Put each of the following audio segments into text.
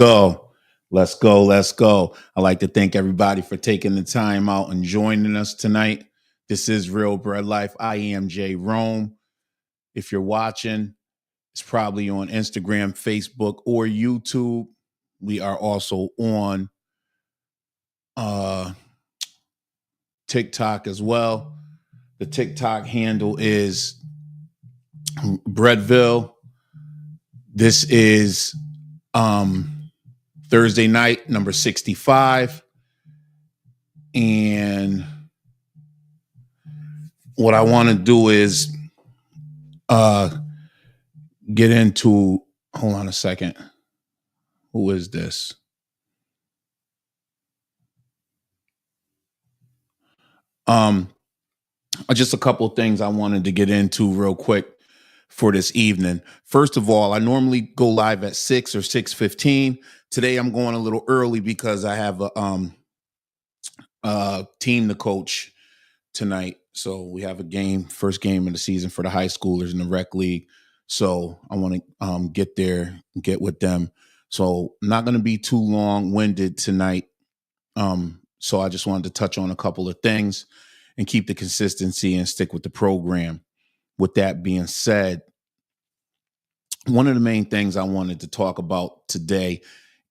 go. Let's go. Let's go. I'd like to thank everybody for taking the time out and joining us tonight. This is Real Bread Life. I am Jay Rome. If you're watching, it's probably on Instagram, Facebook, or YouTube. We are also on TikTok as well. The TikTok handle is Breadville. This is Thursday night, number 65. And what I want to do is get into, hold on a second. Who is this? Just a couple of things I wanted to get into real quick for this evening. First of all, I normally go live at 6 or 6:15. Today I'm going a little early because I have a team to coach tonight. So we have a game, first game of the season for the high schoolers in the rec league. So I want to get there and get with them. So I'm not going to be too long-winded tonight. So I just wanted to touch on a couple of things and keep the consistency and stick with the program. With that being said, one of the main things I wanted to talk about today,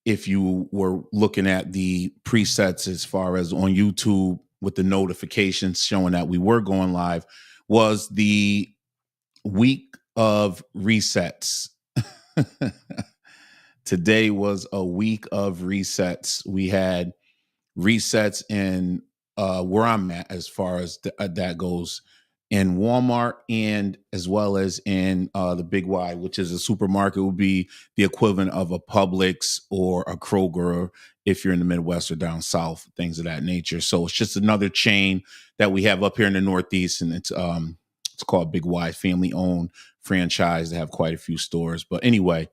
if you were looking at the presets as far as on YouTube with the notifications showing that we were going live, was the week of resets. Today was a week of resets. We had resets in where I'm at as far as that goes in Walmart, and as well as in the Big Y, which is a supermarket, would be the equivalent of a Publix or a Kroger if you're in the Midwest or down south, things of that nature. So it's just another chain that we have up here in the Northeast, and it's called Big Y, family owned franchise. They have quite a few stores. But anyway,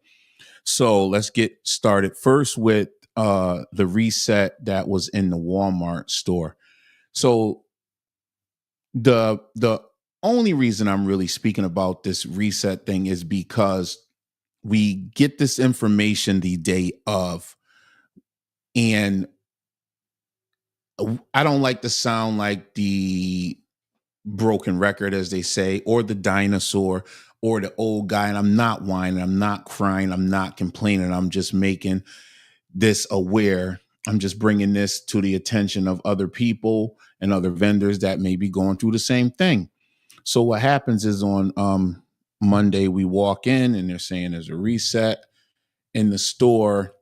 so let's get started first with the reset that was in the Walmart store. So the only reason I'm really speaking about this reset thing is because we get this information the day of, and I don't like to sound like the broken record, as they say, or the dinosaur or the old guy. And I'm not whining, I'm not crying, I'm not complaining. I'm just making this aware. I'm just bringing this to the attention of other people and other vendors that may be going through the same thing. So what happens is on Monday, we walk in and they're saying there's a reset in the store.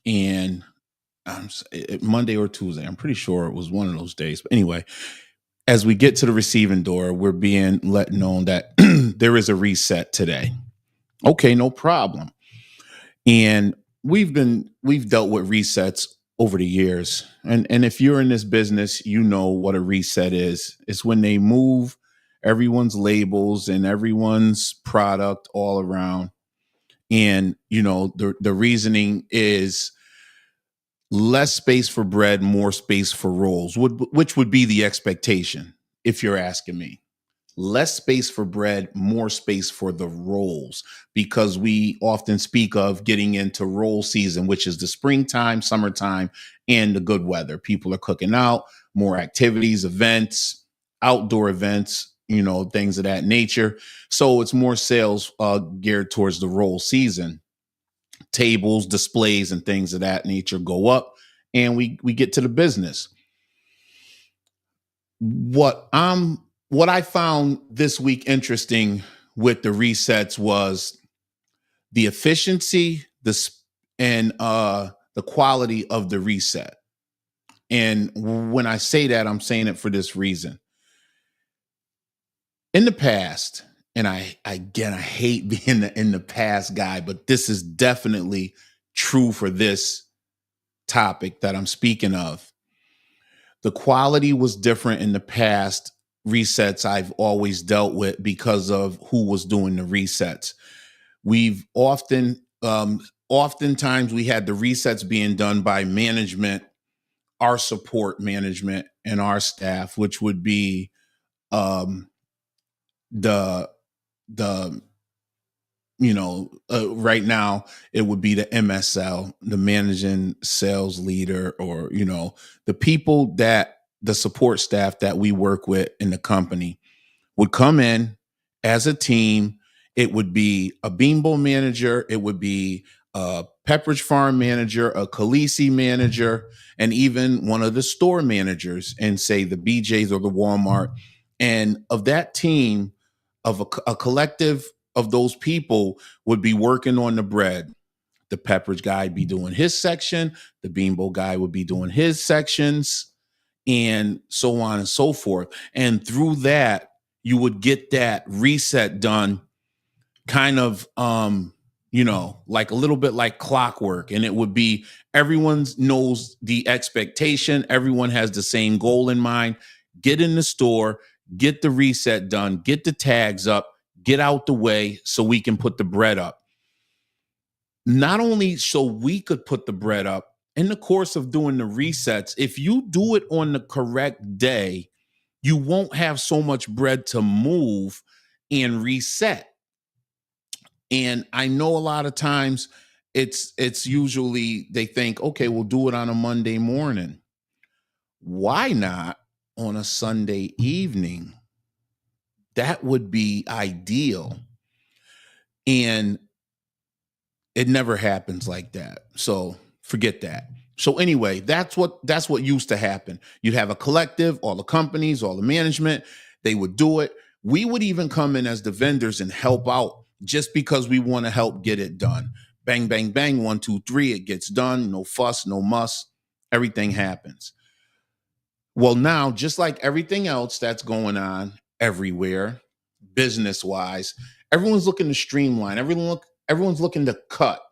And Monday or Tuesday, I'm pretty sure it was one of those days. But anyway, as we get to the receiving door, we're being let known that there is a reset today. Okay, no problem. And we've dealt with resets over the years. And if you're in this business, you know what a reset is. It's when they move everyone's labels and everyone's product all around. And, you know, the reasoning is less space for bread, more space for rolls, which would be the expectation, if you're asking me. Less space for bread, more space for the rolls, because we often speak of getting into roll season, which is the springtime, summertime, and the good weather. People are cooking out, more activities, events, outdoor events, you know, things of that nature. So it's more sales geared towards the roll season. Tables, displays, and things of that nature go up, and we get to the business. What I found this week interesting with the resets was the efficiency, and the quality of the reset. And when I say that, I'm saying it for this reason. In the past, and I hate being in the past guy, but this is definitely true for this topic that I'm speaking of. The quality was different in the past resets I've always dealt with because of who was doing the resets. We've oftentimes we had the resets being done by management, our support management, and our staff, which would be the right now it would be the MSL, the managing sales leader, or, the people that the support staff that we work with in the company would come in as a team. It would be a Beanbo manager, it would be a Pepperidge Farm manager, a Khaleesi manager, and even one of the store managers, and say the BJ's or the Walmart. And of that team, of a collective of those people would be working on the bread. The Pepperidge guy be doing his section, the Beanbo guy would be doing his sections, and so on and so forth. And through that, you would get that reset done, kind of like a little bit like clockwork. And it would be, everyone knows the expectation, everyone has the same goal in mind. Get in the store, get the reset done, get the tags up, get out the way so we can put the bread up. Not only so we could put the bread up, in the course of doing the resets, if you do it on the correct day, you won't have so much bread to move and reset. And I know a lot of times it's usually they think, okay, we'll do it on a Monday morning. Why not on a Sunday evening? That would be ideal. And it never happens like that. So forget that. So anyway, that's what used to happen. You'd have a collective, all the companies, all the management, they would do it. We would even come in as the vendors and help out just because we want to help get it done. Bang, bang, bang, 1, 2, 3, it gets done. No fuss, no muss. Everything happens. Well, now, just like everything else that's going on everywhere, business wise, everyone's looking to streamline. Everyone's looking to cut.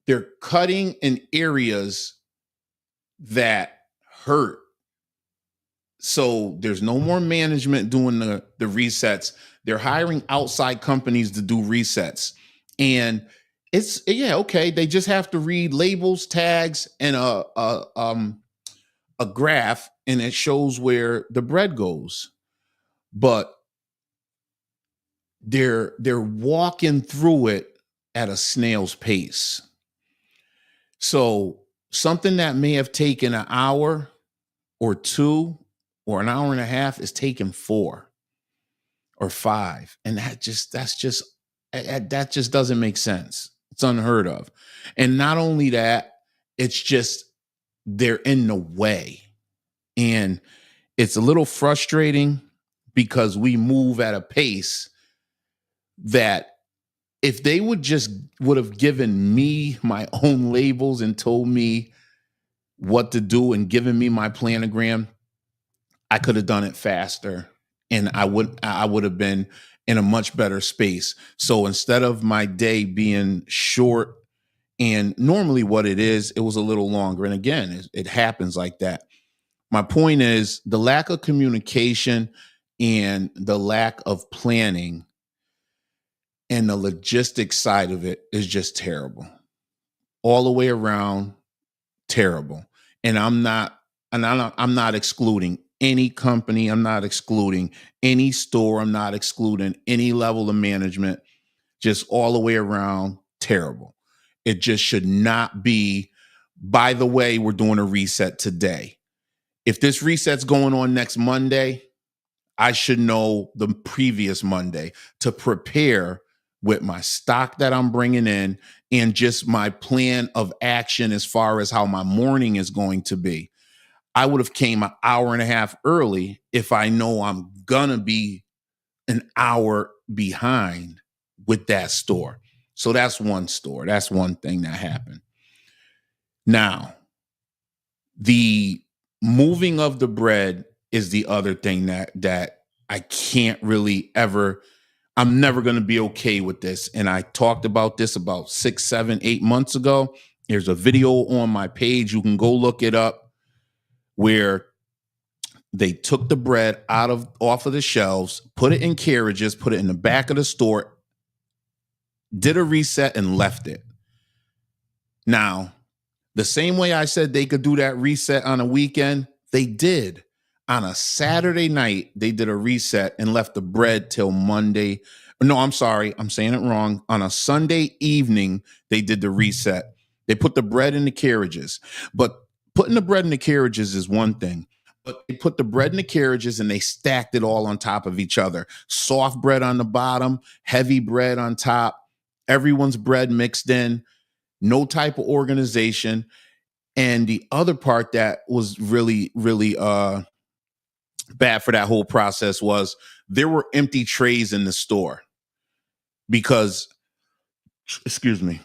They're cutting in areas that hurt. So there's no more management doing the resets. They're hiring outside companies to do resets. And okay. They just have to read labels, tags, and a graph, and it shows where the bread goes. But they're walking through it at a snail's pace. So something that may have taken an hour or 2 or an hour and a half is taking 4 or 5. And that just doesn't make sense. It's unheard of. And not only that, it's just they're in the way. And it's a little frustrating because we move at a pace that if they would have given me my own labels and told me what to do and given me my planogram, I could have done it faster, and I would have been in a much better space. So instead of my day being short, and normally what it was a little longer. And again, it happens like that. My point is the lack of communication and the lack of planning and the logistics side of it is just terrible. All the way around, terrible. And I'm not excluding any company. I'm not excluding any store. I'm not excluding any level of management. Just all the way around, terrible. It just should not be, by the way, we're doing a reset today. If this reset's going on next Monday, I should know the previous Monday to prepare with my stock that I'm bringing in and just my plan of action as far as how my morning is going to be. I would have came an hour and a half early if I know I'm going to be an hour behind with that store. So that's one store. That's one thing that happened. Now, the moving of the bread is the other thing that I can't really ever, I'm never going to be okay with this. And I talked about this about 6, 7, 8 months ago. There's a video on my page. You can go look it up, where they took the bread off of the shelves, put it in carriages, put it in the back of the store, did a reset, and left it. Now, the same way I said they could do that reset on a weekend, they did. On a Saturday night, they did a reset and left the bread till Monday. No, I'm sorry. I'm saying it wrong. On a Sunday evening, they did the reset. They put the bread in the carriages. But putting the bread in the carriages is one thing. But they put the bread in the carriages and they stacked it all on top of each other. Soft bread on the bottom, heavy bread on top, everyone's bread mixed in, no type of organization. And the other part that was really, really bad for that whole process was there were empty trays in the store because, excuse me,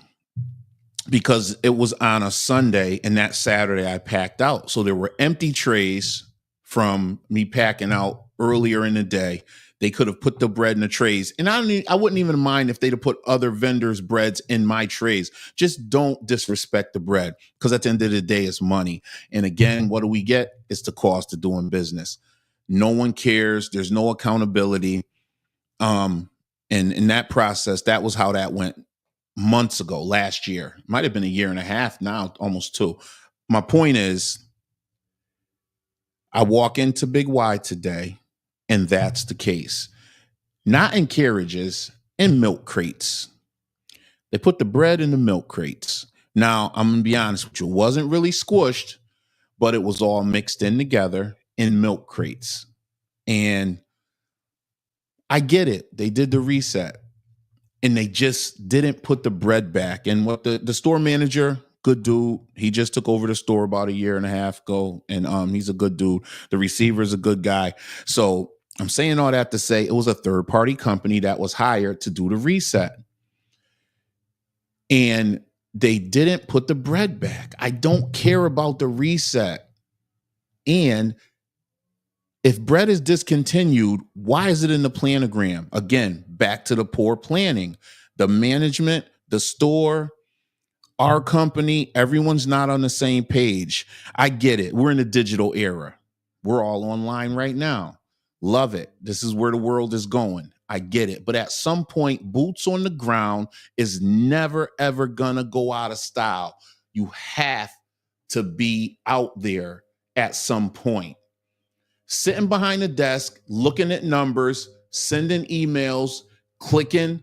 because it was on a Sunday and that Saturday I packed out. So there were empty trays from me packing out earlier in the day. They could have put the bread in the trays. And I wouldn't even mind if they'd have put other vendors' breads in my trays. Just don't disrespect the bread because at the end of the day, it's money. And again, what do we get? It's the cost of doing business. No one cares. There's no accountability. And in that process, that was how that went months ago, last year. Might have been a year and a half now, almost two. My point is, I walk into Big Y today, and that's the case. Not in carriages, in milk crates. They put the bread in the milk crates. Now, I'm going to be honest with you. It wasn't really squished, but it was all mixed in together in milk crates. And I get it. They did the reset and they just didn't put the bread back. And what the store manager, good dude, he just took over the store about a year and a half ago. And he's a good dude. The receiver is a good guy. So I'm saying all that to say it was a third party company that was hired to do the reset. And they didn't put the bread back. I don't care about the reset. And if bread is discontinued, why is it in the planogram? Again, back to the poor planning. The management, the store, our company, everyone's not on the same page. I get it. We're in a digital era. We're all online right now. Love it. This is where the world is going. I get it. But at some point, boots on the ground is never, ever going to go out of style. You have to be out there at some point. Sitting behind a desk, looking at numbers, sending emails, clicking,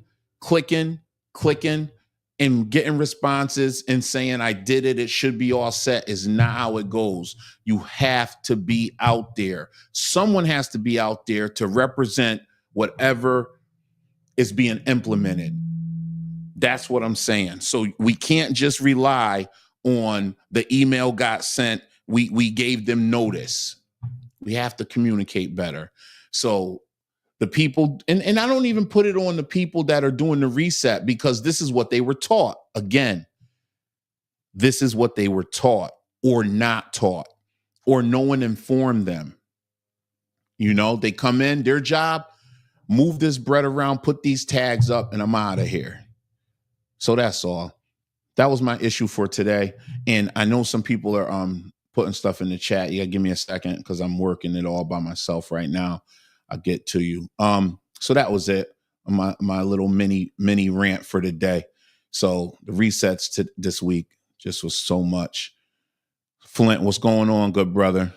and getting responses and saying, I did it, it should be all set is not how it goes. You have to be out there. Someone has to be out there to represent whatever is being implemented. That's what I'm saying. So we can't just rely on the email got sent. We gave them notice. We have to communicate better. So the people, and I don't even put it on the people that are doing the reset because this is what they were taught. Again, this is what they were taught or not taught, or no one informed them. You know, they come in, their job, move this bread around, put these tags up, and I'm out of here. So that's all. That was my issue for today. And I know some people are putting stuff in the chat. You gotta give me a second because I'm working it all by myself right now. I'll get to you. So that was it. My little mini rant for the day. So the resets to this week just was so much. Flint, what's going on, good brother?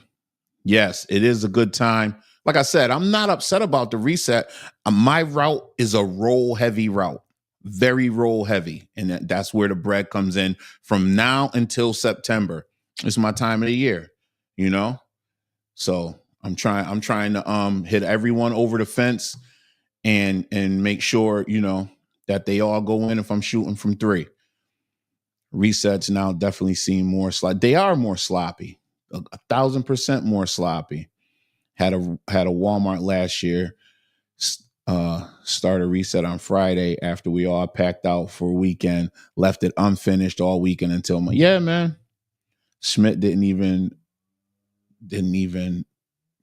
Yes, it is a good time. Like I said, I'm not upset about the reset. My route is a roll heavy route, very roll heavy. And that's where the bread comes in from now until September. It's my time of the year, you know? So I'm trying to hit everyone over the fence and make sure, you know, that they all go in if I'm shooting from three. Resets now definitely seem more sloppy. They are more sloppy, 1,000% more sloppy. Had a Walmart last year start a reset on Friday after we all packed out for a weekend, left it unfinished all weekend until man. Schmidt didn't even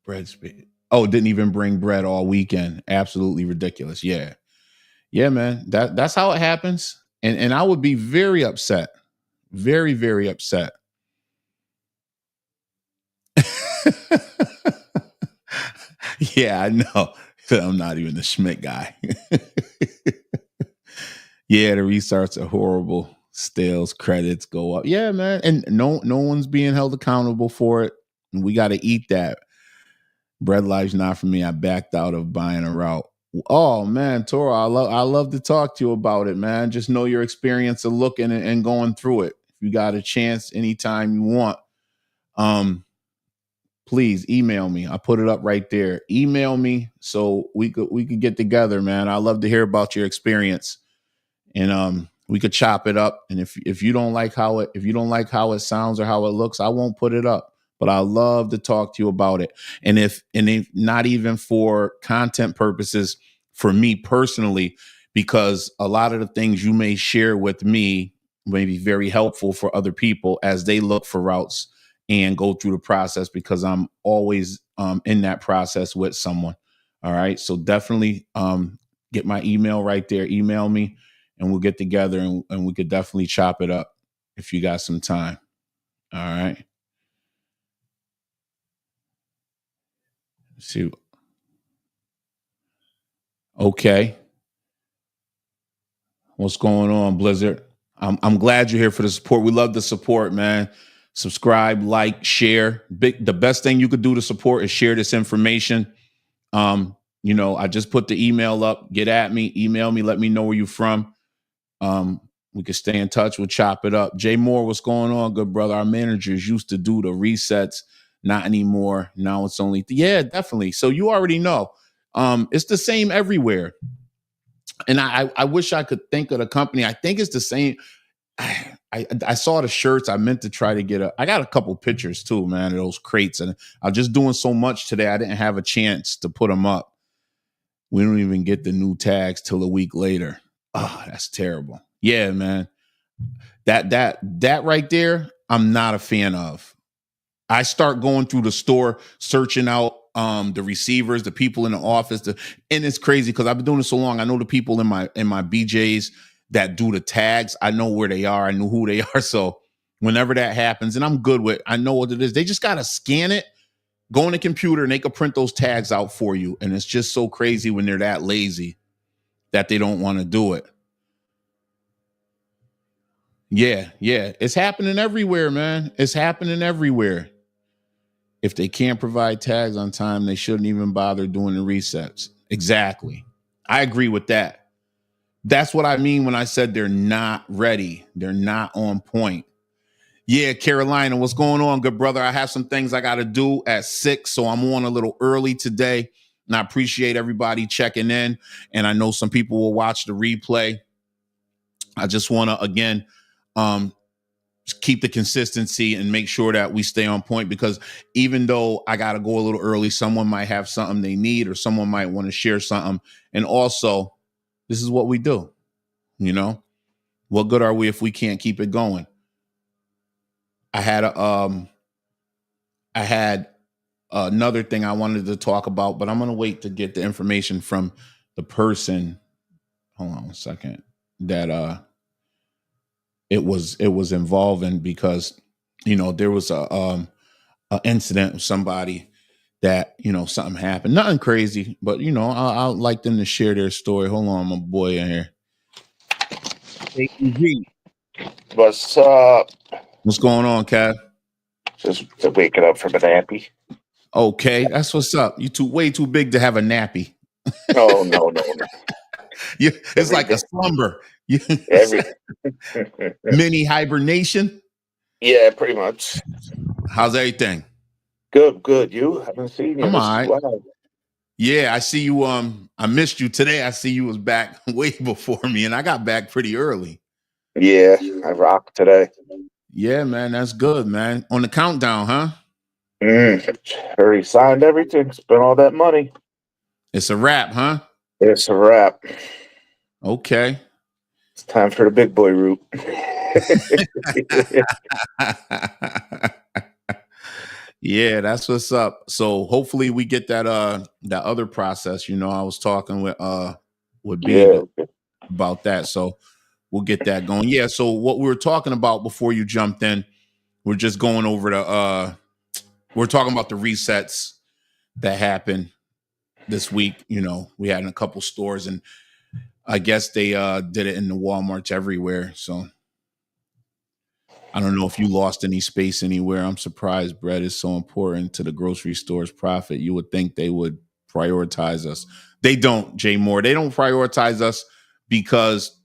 bread speed. Oh, didn't even bring bread all weekend. Absolutely ridiculous. Yeah, man. That's how it happens. And I would be very upset. Very, very upset. Yeah, I know. I'm not even the Schmidt guy. Yeah, the restarts are horrible. Stales, credits go up. Yeah, man. And no one's being held accountable for it. And we got to eat that. Bread life's not for me. I backed out of buying a route. Oh man, Toro, I love to talk to you about it, man. Just know your experience of looking and going through it. If you got a chance anytime you want, um, please email me. I put it up right there. Email me so we could get together, man. I love to hear about your experience, and we could chop it up. And if you don't like how it sounds or how it looks, I won't put it up. But I love to talk to you about it. And if not even for content purposes, for me personally, because a lot of the things you may share with me may be very helpful for other people as they look for routes and go through the process, because I'm always in that process with someone. All right. So definitely get my email right there. Email me and we'll get together and we could definitely chop it up if you got some time. All right. Let's see. Okay. What's going on, Blizzard? I'm glad you're here for the support. We love the support, man. Subscribe, like, share. The best thing you could do to support is share this information. I just put the email up. Get at me, email me, let me know where you're from. We can stay in touch. We'll chop it up. Jay Moore, what's going on, good brother? Our managers used to do the resets, not anymore. Now it's only yeah, definitely. So you already know. It's the same everywhere. And I wish I could think of the company. I think it's the same. I saw the shirts. I meant to try to get I got a couple pictures too, man, of those crates. And I was just doing so much today. I didn't have a chance to put them up. We don't even get the new tags till a week later. Oh, that's terrible. Yeah, man. That right there, I'm not a fan of. I start going through the store, searching out the receivers, the people in the office, and it's crazy because I've been doing it so long. I know the people in my BJs that do the tags. I know where they are. I know who they are. So whenever that happens, and I'm good with, I know what it is. They just gotta scan it, go on the computer, and they can print those tags out for you. And it's just so crazy when they're that lazy that they don't want to do it. Yeah, yeah. It's happening everywhere, man. It's happening everywhere. If they can't provide tags on time, they shouldn't even bother doing the resets. Exactly. I agree with that. That's what I mean when I said they're not ready. They're not on point. Yeah, Carolina, what's going on, good brother? I have some things I got to do at 6, so I'm on a little early today. And I appreciate everybody checking in. And I know some people will watch the replay. I just want to, again, keep the consistency and make sure that we stay on point, because even though I got to go a little early, someone might have something they need or someone might want to share something. And also, this is what we do. What good are we if we can't keep it going? I had another thing I wanted to talk about, but I'm going to wait to get the information from the person. Hold on a second. That it was involving, because there was a incident with somebody that something happened, nothing crazy, but I'll like them to share their story. Hold on, my boy in here. What's up? What's going on, Kev? Just waking up from a nappy. Okay, that's what's up. You way too big to have a nappy. No. It's like a slumber. Every Mini hibernation. Yeah, pretty much. How's everything? Good. You haven't seen you. I'm all right. Wow. Yeah, I see you. I missed you today. I see you was back way before me, and I got back pretty early. Yeah, I rocked today. Yeah, man, that's good, man. On the countdown, huh? Already signed everything. Spent all that money. It's a wrap, huh? It's a wrap. Okay. It's time for the big boy route. Yeah, that's what's up. So hopefully we get that other process. I was talking with B about that. So we'll get that going. Yeah. So what we were talking about before you jumped in, we're just going over we're talking about the resets that happened this week. We had in a couple stores, and I guess they did it in the Walmarts everywhere. So I don't know if you lost any space anywhere. I'm surprised bread is so important to the grocery store's profit. You would think they would prioritize us. They don't, Jay Moore. They don't prioritize us because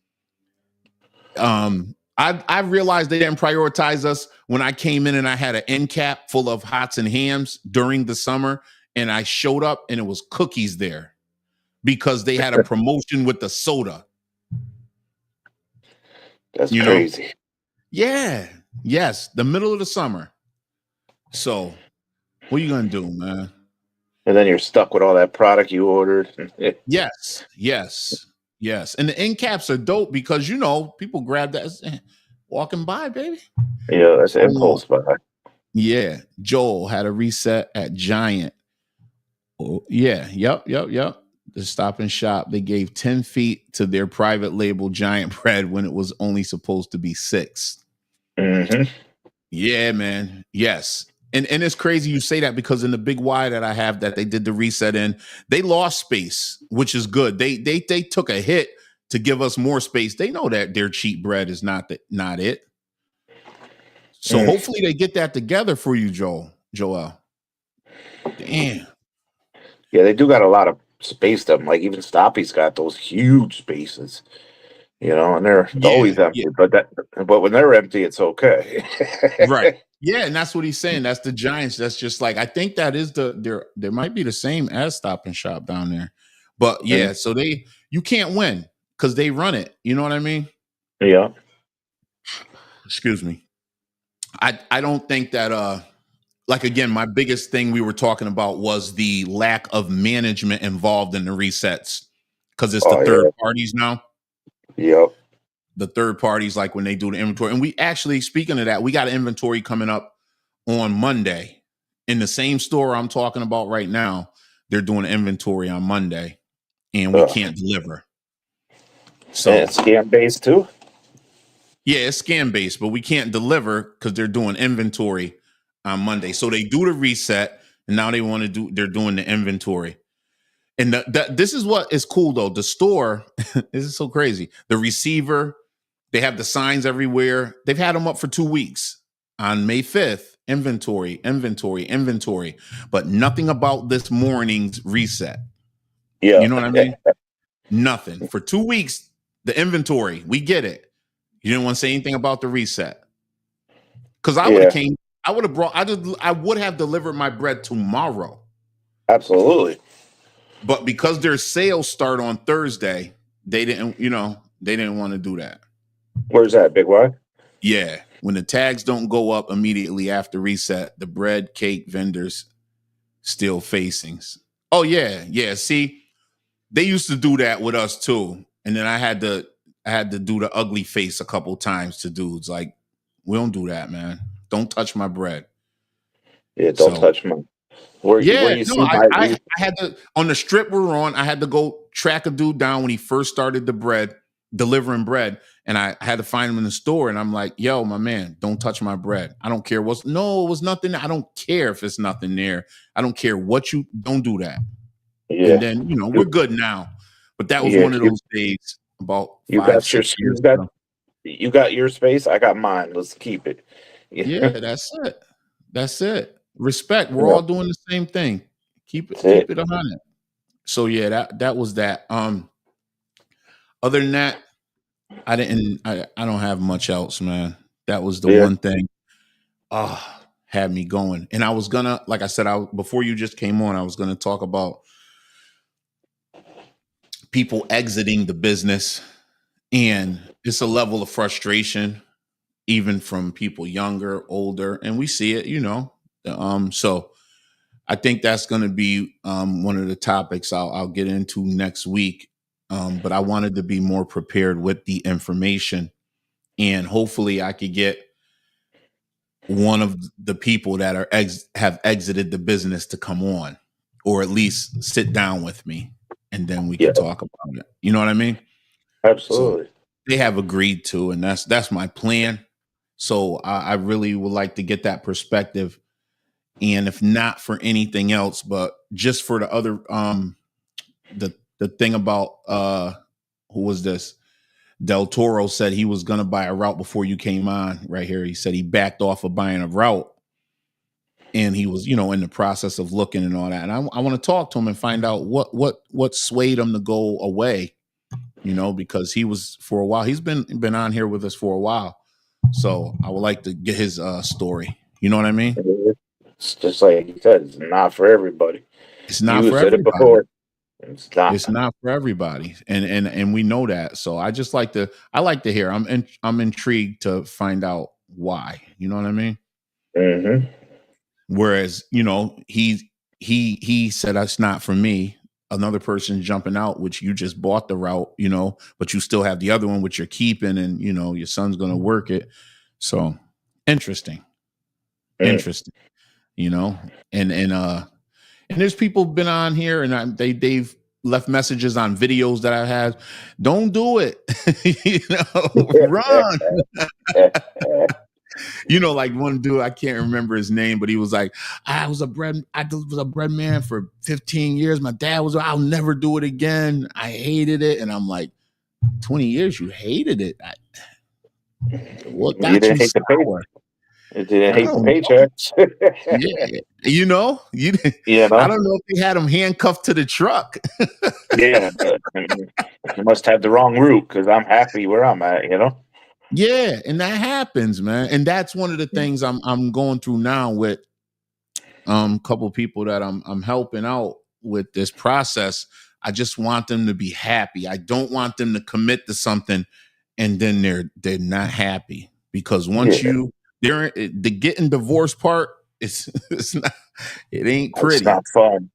I realized they didn't prioritize us when I came in and I had an end cap full of hots and hams during the summer, and I showed up and it was cookies there because they had a promotion with the soda. That's You know? crazy. Yeah. Yes. The middle of the summer. So what are you gonna do, man? And then you're stuck with all that product you ordered. Yes, yes, yes. And the end caps are dope because people grab that walking by, baby. Yeah, that's Oh, impulse buy. yeah. Joel had a reset at Giant. Oh, yeah, yep. The Stop and Shop. They gave 10 feet to their private label Giant bread when it was only supposed to be 6. Mm-hmm. Yeah, man. Yes. And it's crazy you say that because in the big Y that I have that they did the reset in, they lost space, which is good. They took a hit to give us more space. They know that their cheap bread is not it. So Mm. hopefully they get that together for you, Joel. Damn. Yeah, they do got a lot of space. Them like even Stoppy's got those huge spaces. And they're Yeah, always yeah. empty. But when they're empty, it's okay. Right. Yeah, and that's what he's saying. That's the Giants. That's just like I think that is there might be the same as Stop and Shop down there. But yeah, Mhm. so you can't win because they run it. You know what I mean? Yeah. Excuse me. I don't think that like again, my biggest thing we were talking about was the lack of management involved in the resets because it's the Oh third yeah. parties now. Yep. The third parties, like when they do the inventory. And we actually, speaking of that, we got an inventory coming up on Monday in the same store I'm talking about right now. They're doing inventory on Monday and we Ugh. can't deliver. And So it's scam based too. yeah, it's scam based, but we can't deliver because they're doing inventory on Monday. So they do the reset and now they're doing the inventory. And this is what is cool though. The store, this is so crazy. The receiver, they have the signs everywhere. They've had them up for 2 weeks. On May 5th, inventory, but nothing about this morning's reset. Yeah. You know what I mean? Nothing. For 2 weeks, the inventory, we get it. You didn't want to say anything about the reset. Because I would have Yeah. came, I would have brought, I would have delivered my bread tomorrow. Absolutely. But because their sales start on Thursday, they didn't want to do that. Where's that, Big Y? Yeah. When the tags don't go up immediately after reset, the bread cake vendors still facings. Oh yeah, yeah. See, they used to do that with us too. And then I had to do the ugly face a couple times to dudes. Like, we don't do that, man. Don't touch my bread. Yeah. Don't So touch mine. Where yeah, you no, see my I had to on the strip we're on. I had to go track a dude down when he first started delivering bread, and I had to find him in the store. And I'm like, "Yo, my man, don't touch my bread. I don't care it was nothing. I don't care if it's nothing there. I don't care what you don't do that." And yeah. then we're You, good now, but that was yeah. one of those days about You five, got your 6 years ago. you got your space. I got mine. Let's keep it. Yeah. Yeah, that's it. That's it. Respect. We're all Yeah. doing the same thing. Keep That's it it. 100. So yeah, that was that. Other than that, I don't have much else, man. That was the Yeah. one thing had me going. And I was gonna, like I said, before you just came on, I was gonna talk about people exiting the business. And it's a level of frustration, even from people younger, older, and we see it. So I think that's gonna be one of the topics I'll get into next week. But I wanted to be more prepared with the information and hopefully I could get one of the people that have exited the business to come on or at least sit down with me and then we Yeah. could talk about it. You know what I mean? So Absolutely. they have agreed to, and that's my plan. So I really would like to get that perspective, and if not for anything else, but just for the other the thing about who was this? Del Toro said he was going to buy a route before you came on right here. He said he backed off of buying a route and he was, in the process of looking and all that. And I want to talk to him and find out what swayed him to go away, because he was for a while. He's been on here with us for a while. So I would like to get his story. You know what I mean? It's just like you said, it's not for everybody. It's not You for said it everybody. before. It's not. It's not for everybody, and we know that. So I like to hear. I'm intrigued to find out why. You know what I mean? Mm-hmm. Whereas he said that's not for me. Another person jumping out, which you just bought the route, but you still have the other one which you're keeping, and your son's going to work it. So interesting, interesting. And there's people been on here, and they've left messages on videos that I had. Don't do it, run. Like one dude, I can't remember his name, but he was like, I was a bread man for 15 years. My dad was, I'll never do it again. I hated it. And I'm like, 20 years, you hated it. What got You didn't hate sour? It didn't hate the paychecks. Yeah. I don't know if they had him handcuffed to the truck. Yeah. You must have the wrong route because I'm happy where I'm at, Yeah, and that happens, man. And that's one of the things I'm going through now with a couple of people that I'm helping out with this process. I just want them to be happy. I don't want them to commit to something and then they're not happy, because once they're the getting divorced part, it's not, it ain't pretty. It's not fun.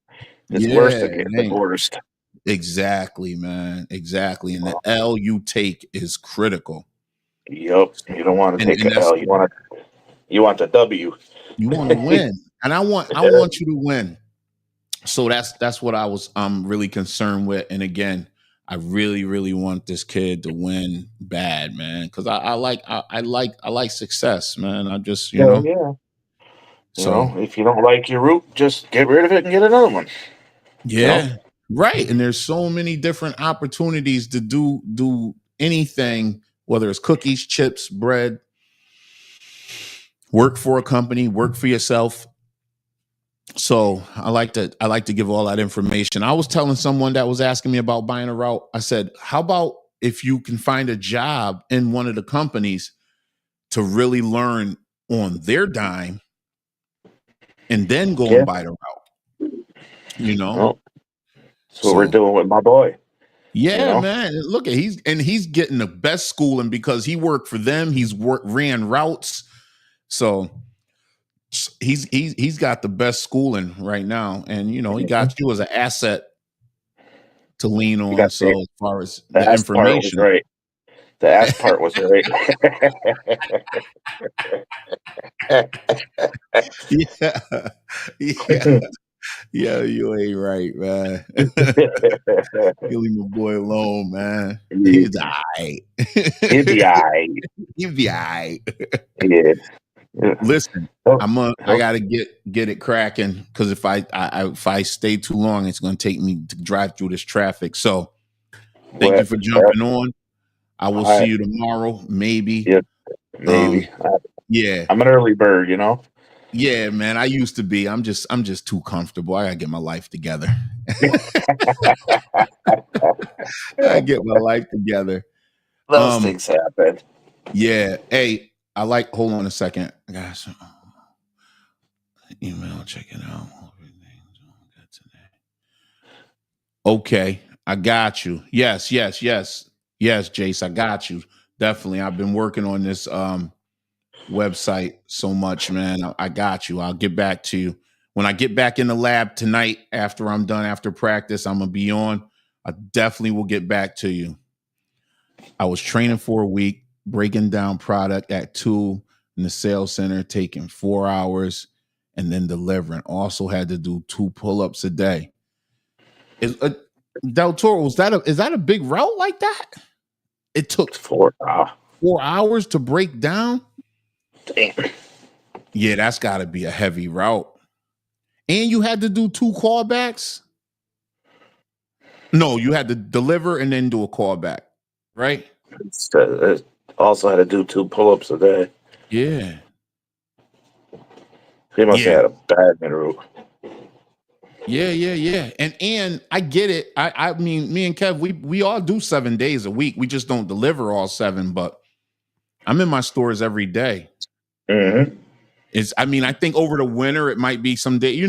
It's worse to get divorced. Exactly, man. Exactly. And the L you take is critical. Yep. You don't want to take an L. You want the W. You want to win. And I want you to win. So that's what I'm really concerned with. And again, I really, really want this kid to win bad, man. Because I like success, man. I just, Yeah. So if you don't like your route, just get rid of it and get another one. Yeah. Right. And there's so many different opportunities to do anything, whether it's cookies, chips, bread, work for a company, work for yourself. So I like to give all that information. I was telling someone that was asking me about buying a route. I said, how about if you can find a job in one of the companies to really learn on their dime and then go and buy the route? Well, that's what we're doing with my boy. Yeah, man. Look, he's getting the best schooling because he worked for them. Ran routes. So he's got the best schooling right now, and he got you as an asset to lean on. So as far as the information, right? The ass part was right. yeah, you ain't right, man. You leave my boy alone, man. He's all right. He'll be all right. He'll be all right. Yeah. Listen, I gotta get it cracking, because if I stay too long, it's gonna take me to drive through this traffic. So thank you for jumping on. I will see you tomorrow, maybe. Yeah, maybe. Yeah. I'm an early bird, Yeah, man. I used to be. I'm just too comfortable. I gotta get my life together. I get my life together. Those things happen. Yeah. Hey, hold on a second. I got some email, check it out. Okay, I got you. Yes, Jace, I got you. Definitely. I've been working on this website so much, man. I got you. I'll get back to you. When I get back in the lab tonight, after I'm done, after practice, I'm gonna be on. I definitely will get back to you. I was training for a week, breaking down product at 2 in the sales center, taking 4 hours, and then delivering. Also had to do 2 pull-ups a day. Del Toro, is that a big route like that? It took 4 hours to break down. Damn. Yeah, that's got to be a heavy route. And you had to do 2 callbacks. No, you had to deliver and then do a callback, right? Also had to do 2 pull-ups a day. Yeah. He must have Yeah. had a bad route. Yeah. And I get it. I mean, me and Kev, we all do 7 days a week. We just don't deliver all seven, but I'm in my stores every day. Mm-hmm. I mean, I think over the winter it might be some day,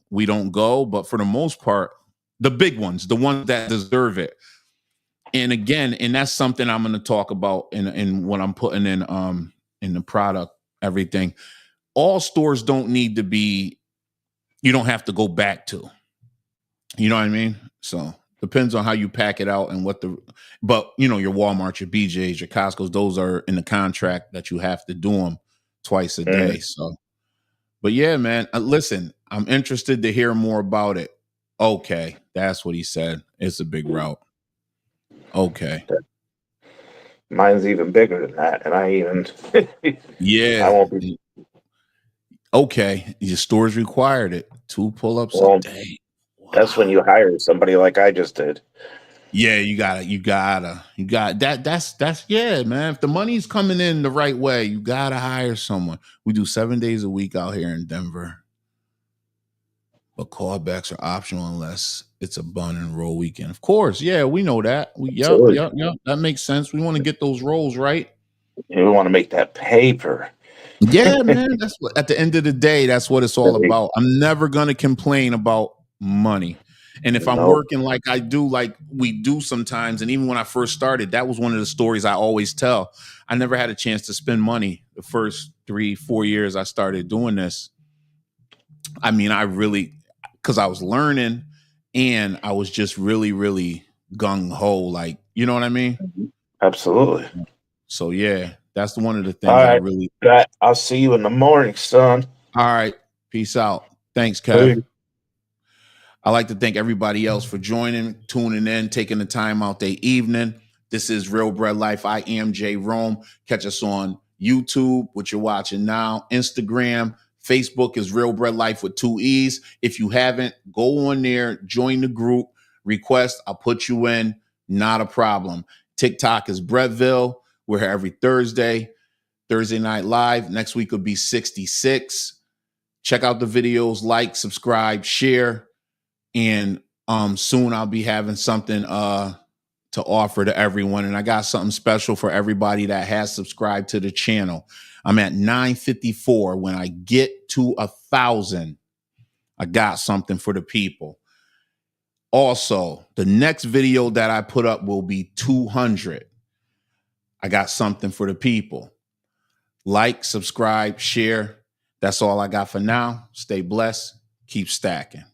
we don't go, but for the most part, the big ones, the ones that deserve it. And again, and that's something I'm going to talk about in what I'm putting in the product, everything. All stores don't need to be, you don't have to go back to. You know what I mean? So depends on how you pack it out and but your Walmart, your BJ's, your Costco's, those are in the contract that you have to do them twice a day. Mm-hmm. So, but yeah, man, listen, I'm interested to hear more about it. Okay, that's what he said. It's a big route. Okay. Mine's even bigger than that, and I Yeah. won't be. Okay. Your stores required it. 2 pull-ups a Well, day. that's when Wow. you hire somebody like I just did. Yeah, you got that. That's yeah, man. If the money's coming in the right way, you gotta hire someone. We do 7 days a week out here in Denver, but callbacks are optional unless it's a bun and roll weekend. Of course, yeah, we know that. Yep, So yep, yep. That makes sense. We want to get those rolls right. you want to make that paper. Yeah, man. That's what at the end of the day, that's what it's all about. I'm never gonna complain about money. And if I'm No, working like I do, like we do sometimes, and even when I first started, that was one of the stories I always tell. I never had a chance to spend money the first 3-4 years I started doing this. I mean, I really because I was learning and I was just really, really gung ho, like, you know what I mean? absolutely. So yeah, that's one of the All things I right, really I'll see you in the morning, son. all right. Peace out. Thanks, Kev. Hey. I'd like to thank everybody else for joining, tuning in, taking the time out their evening. This is Real Bread Life. I am Jay Rome. Catch us on YouTube, what you're watching now, Instagram, Facebook is Real Bread Life with 2 E's. If you haven't, go on there, join the group, request, I'll put you in, not a problem. TikTok is Breadville. We're here every Thursday night live. Next week will be 66. Check out the videos, like, subscribe, share. And soon I'll be having something to offer to everyone, and I got something special for everybody that has subscribed to the channel. I'm at 954. When I get to 1,000, I got something for the people. Also, the next video that I put up will be 200. I got something for the people. Like, subscribe, share. That's all I got for now. Stay blessed. Keep stacking.